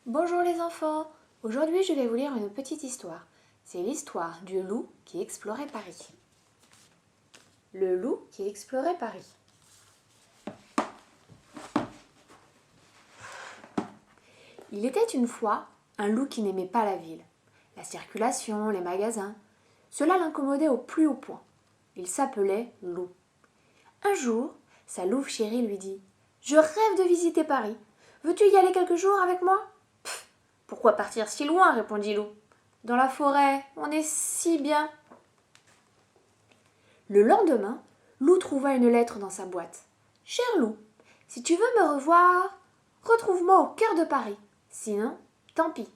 Bonjour les enfants, aujourd'hui je vais vous lire une petite histoire. C'est l'histoire du loup qui explorait Paris. Le loup qui explorait Paris. Il était une fois un loup qui n'aimait pas la ville, la circulation, les magasins. Cela l'incommodait au plus haut point. Il s'appelait Loup. Un jour, sa louve chérie lui dit « Je rêve de visiter Paris. Veux-tu y aller quelques jours avec moi ?»« Pourquoi partir si loin ?» répondit Loup. « Dans la forêt, on est si bien. » Le lendemain, Loup trouva une lettre dans sa boîte. « Cher Loup, si tu veux me revoir, retrouve-moi au cœur de Paris. Sinon, tant pis.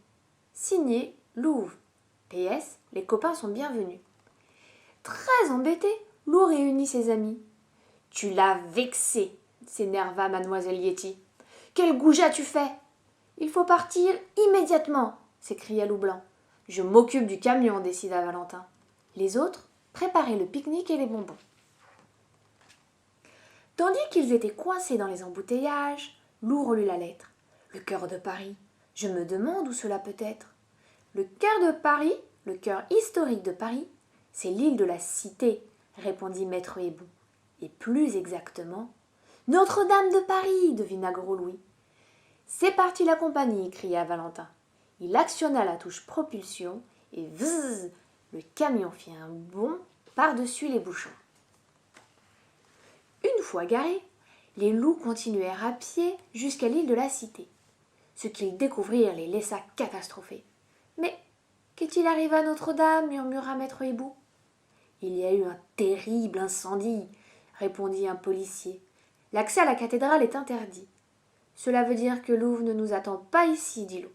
Signé Louve. PS, les copains sont bienvenus. » Très embêté, Loup réunit ses amis. « Tu l'as vexé, s'énerva mademoiselle Yeti. Quel goujat tu fais ? Il faut partir immédiatement, s'écria Loup Blanc. Je m'occupe du camion, décida Valentin. Les autres préparaient le pique-nique et les bonbons. Tandis qu'ils étaient coincés dans les embouteillages, Loup relut la lettre. Le cœur de Paris. Je me demande où cela peut être. Le cœur de Paris, le cœur historique de Paris, c'est l'île de la Cité, répondit Maître Hibou. Et plus exactement, Notre-Dame de Paris, devina Gros Louis. C'est parti la compagnie, cria Valentin. Il actionna la touche propulsion et vzz, le camion fit un bond par-dessus les bouchons. Une fois garés, les loups continuèrent à pied jusqu'à l'île de la Cité. Ce qu'ils découvrirent les laissa catastrophés. « Mais qu'est-il arrivé à Notre-Dame » murmura Maître Hibou. « Il y a eu un terrible incendie, » répondit un policier. « L'accès à la cathédrale est interdit. »« Cela veut dire que Louve ne nous attend pas ici, dit Loup. »«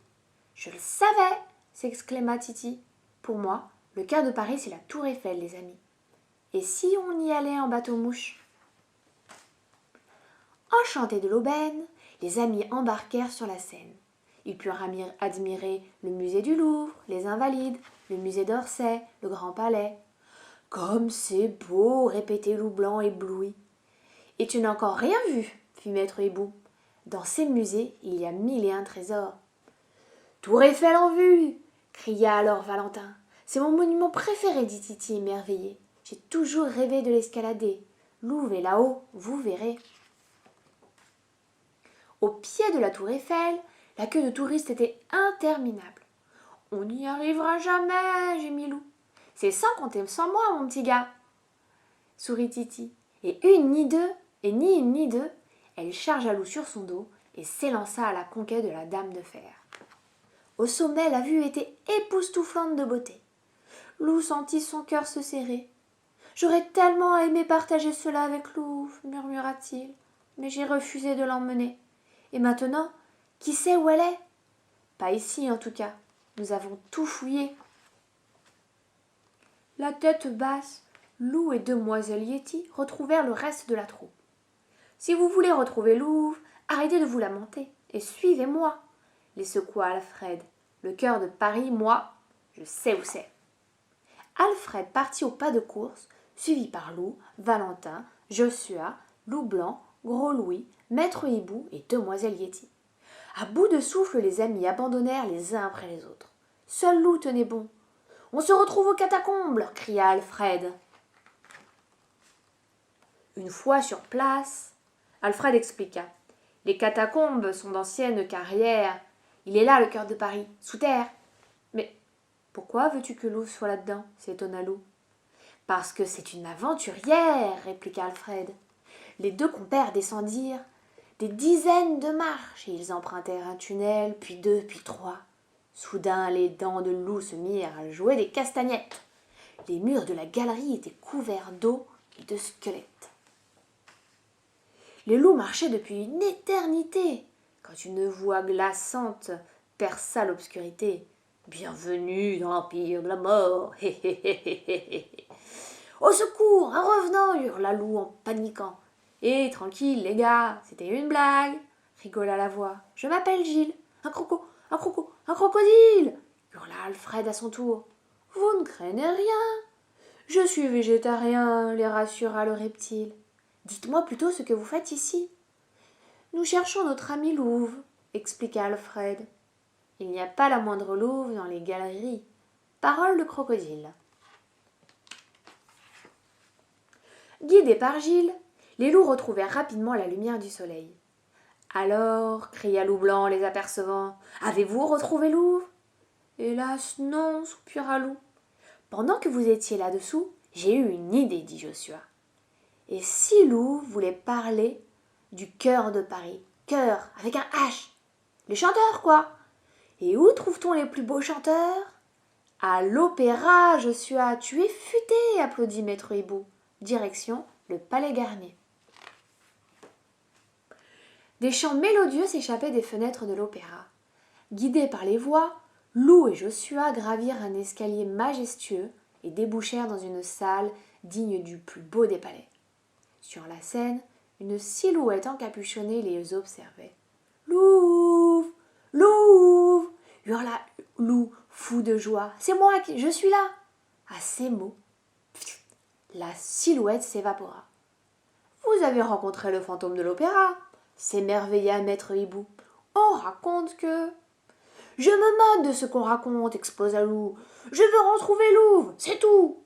Je le savais !» s'exclama Titi. « Pour moi, le cœur de Paris, c'est la tour Eiffel, les amis. Et si on y allait en bateau-mouche ?» Enchantés de l'aubaine, les amis embarquèrent sur la Seine. Ils purent admirer le musée du Louvre, les Invalides, le musée d'Orsay, le Grand Palais. « Comme c'est beau !» répétait Loup Blanc ébloui. « Et tu n'as encore rien vu !» fit Maître Hibou. « Dans ces musées, il y a 1001 trésors. »« Tour Eiffel en vue !» cria alors Valentin. « C'est mon monument préféré, dit Titi émerveillé. J'ai toujours rêvé de l'escalader. Louve est là-haut, vous verrez. » Au pied de la tour Eiffel, la queue de touristes était interminable. « On n'y arrivera jamais, gémit Loup. « C'est sans compter sans moi, mon petit gars. » sourit Titi. Et une ni deux, et ni une ni deux, elle chargea Loup sur son dos et s'élança à la conquête de la Dame de Fer. Au sommet, la vue était époustouflante de beauté. Loup sentit son cœur se serrer. « J'aurais tellement aimé partager cela avec Louve, murmura-t-il, mais j'ai refusé de l'emmener. Et maintenant, qui sait où elle est ? Pas ici, en tout cas. Nous avons tout fouillé. » La tête basse, Loup et demoiselle Yeti retrouvèrent le reste de la troupe. « Si vous voulez retrouver Louve, arrêtez de vous lamenter et suivez-moi, » les secoua Alfred. « Le cœur de Paris, moi, je sais où c'est. » Alfred partit au pas de course, suivi par Loup, Valentin, Joshua, Loup Blanc, Gros Louis, Maître Hibou et demoiselle Yeti. À bout de souffle, les amis abandonnèrent les uns après les autres. Seul Loup tenait bon. « On se retrouve aux catacombes !» leur cria Alfred. Une fois sur place, Alfred expliqua. « Les catacombes sont d'anciennes carrières. Il est là le cœur de Paris, sous terre. »« Mais pourquoi veux-tu que Louve soit là-dedans ?» s'étonna Loup. « Parce que c'est une aventurière !» répliqua Alfred. Les deux compères descendirent des dizaines de marches et ils empruntèrent un tunnel, puis deux, puis trois. Soudain, les dents de Loup se mirent à jouer des castagnettes. Les murs de la galerie étaient couverts d'eau et de squelettes. Les loups marchaient depuis une éternité quand une voix glaçante perça l'obscurité. « Bienvenue dans l'empire de la mort !» « Au secours, un revenant !» hurla Loup en paniquant. « Eh, tranquille, les gars, c'était une blague !» rigola la voix. « Je m'appelle Gilles. Un crocodile !» hurla Alfred à son tour. « Vous ne craignez rien. Je suis végétarien, les rassura le reptile. Dites-moi plutôt ce que vous faites ici. » Nous cherchons notre ami Louve, expliqua Alfred. Il n'y a pas la moindre louve dans les galeries. Parole de crocodile. Guidés par Gilles, les loups retrouvèrent rapidement la lumière du soleil. Alors, cria Loup Blanc les apercevant, avez-vous retrouvé Louve? Hélas, non, soupira Loup. Pendant que vous étiez là-dessous, j'ai eu une idée, dit Joshua. Et si Louve voulait parler du cœur de Paris, cœur avec un H, les chanteurs quoi? Et où trouve-t-on les plus beaux chanteurs? À l'opéra, Joshua, tu es futé, applaudit Maître Hibou. Direction le Palais Garnier. Des chants mélodieux s'échappaient des fenêtres de l'opéra. Guidés par les voix, Loup et Joshua gravirent un escalier majestueux et débouchèrent dans une salle digne du plus beau des palais. Sur la scène, une silhouette encapuchonnée les observait. « Louve! Louve !» hurla Loup, fou de joie. « C'est moi, je suis là !» À ces mots, la silhouette s'évapora. « Vous avez rencontré le fantôme de l'opéra !» s'émerveilla Maître Hibou. « On raconte que... » « Je me moque de ce qu'on raconte, explosa Loup. Je veux retrouver Louve, c'est tout.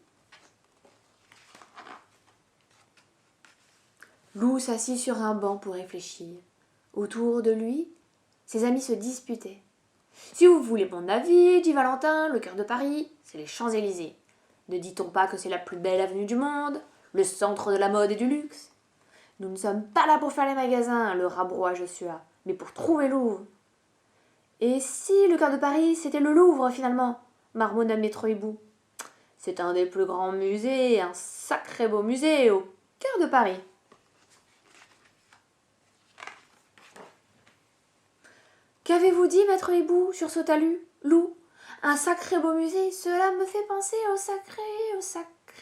Loup s'assit sur un banc pour réfléchir. Autour de lui, ses amis se disputaient. Si vous voulez mon avis, dit Valentin, le cœur de Paris, c'est les Champs-Élysées. Ne dit-on pas que c'est la plus belle avenue du monde, le centre de la mode et du luxe? Nous ne sommes pas là pour faire les magasins, le rabroua Joshua, mais pour trouver Louve. Et si le cœur de Paris, c'était le Louvre, finalement, marmonna Maître Hibou. C'est un des plus grands musées, un sacré beau musée au cœur de Paris. Qu'avez-vous dit, Maître Hibou, sursauta Loup. Un sacré beau musée, cela me fait penser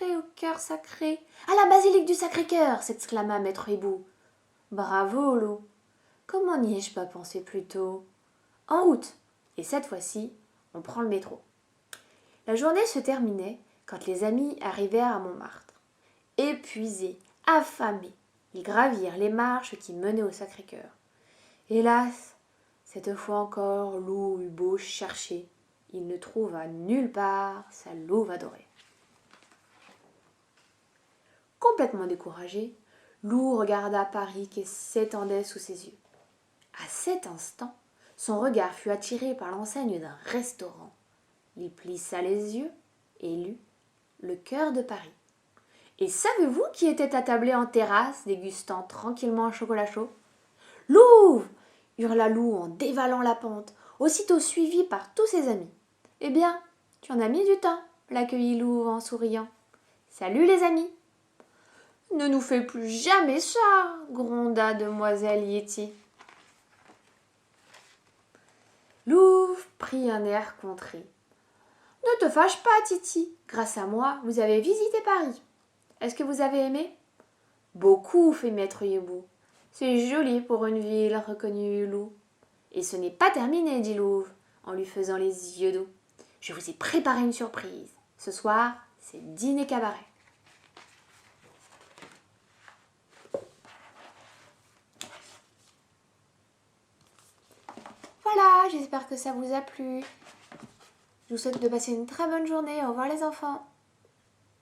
au cœur sacré. À la basilique du Sacré-Cœur, s'exclama Maître Hibou. Bravo, Loup. Comment n'y ai-je pas pensé plus tôt? En route, et cette fois-ci, on prend le métro. La journée se terminait quand les amis arrivèrent à Montmartre. Épuisés, affamés, ils gravirent les marches qui menaient au Sacré-Cœur. Hélas, cette fois encore, Loup eut beau chercher, il ne trouva nulle part sa louve adorée. Complètement découragé, Loup regarda Paris qui s'étendait sous ses yeux. À cet instant, son regard fut attiré par l'enseigne d'un restaurant. Il plissa les yeux et lut « Le cœur de Paris ». Et savez-vous qui était attablé en terrasse, dégustant tranquillement un chocolat chaud? « Louve !» hurla Loup en dévalant la pente, aussitôt suivi par tous ses amis. « Eh bien, tu en as mis du temps !» l'accueillit Louve en souriant. « Salut les amis !»« Ne nous fais plus jamais ça !» gronda demoiselle Yeti. Louve prit un air contrit. « Ne te fâche pas, Titi. Grâce à moi, vous avez visité Paris. Est-ce que vous avez aimé ?»« Beaucoup, fit Maître Hibou. C'est joli pour une ville, reconnut Loup. Et ce n'est pas terminé, dit Louve, en lui faisant les yeux doux. Je vous ai préparé une surprise. Ce soir, c'est dîner cabaret. Voilà, j'espère que ça vous a plu. Je vous souhaite de passer une très bonne journée. Au revoir les enfants.